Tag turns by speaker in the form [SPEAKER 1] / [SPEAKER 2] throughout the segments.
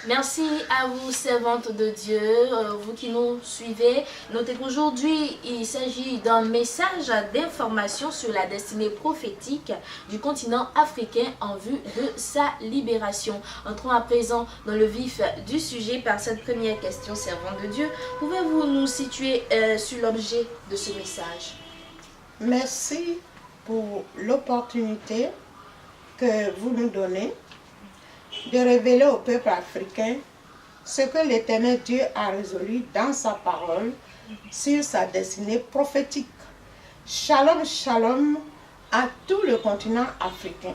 [SPEAKER 1] Merci à vous, servantes de Dieu, vous qui nous suivez. Notez qu'aujourd'hui, il s'agit d'un message d'information sur la destinée prophétique du continent africain en vue de sa libération. Entrons à présent dans le vif du sujet par cette première question, servante de Dieu. Pouvez-vous nous situer sur l'objet de ce message?
[SPEAKER 2] Merci pour l'opportunité que vous nous donnez de révéler au peuple africain ce que l'Éternel Dieu a résolu dans sa parole sur sa destinée prophétique. Shalom, shalom à tout le continent africain.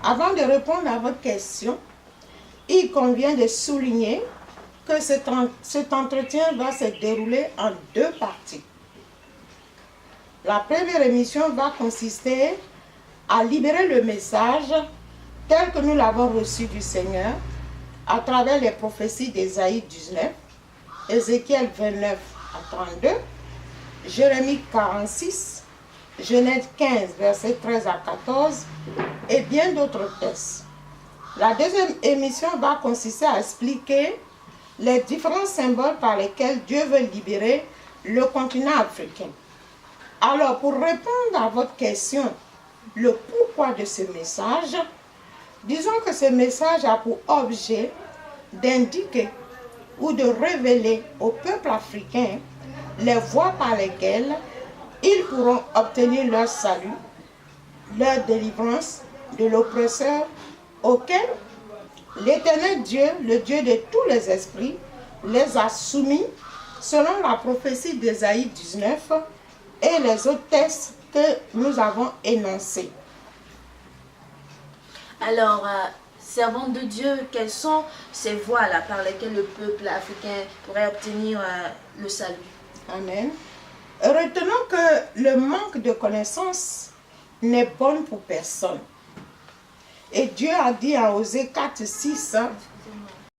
[SPEAKER 2] Avant de répondre à votre question, il convient de souligner que cet entretien va se dérouler en deux parties. La première émission va consister à libérer le message tel que nous l'avons reçu du Seigneur à travers les prophéties d'Ésaïe 19, Ézéchiel 29 à 32, Jérémie 46, Genèse 15, versets 13 à 14 et bien d'autres textes. La deuxième émission va consister à expliquer les différents symboles par lesquels Dieu veut libérer le continent africain. Alors, pour répondre à votre question, le pourquoi de ce message, disons que ce message a pour objet d'indiquer ou de révéler au peuple africain les voies par lesquelles ils pourront obtenir leur salut, leur délivrance de l'oppresseur auquel l'Éternel Dieu, le Dieu de tous les esprits, les a soumis selon la prophétie d'Ésaïe 19 et les autres textes que nous avons énoncés.
[SPEAKER 1] Alors, servante de Dieu, quelles sont ces voies-là par lesquelles le peuple africain pourrait obtenir le salut?
[SPEAKER 2] Amen. Retenons que le manque de connaissance n'est bon pour personne. Et Dieu a dit en Osée 4, 6,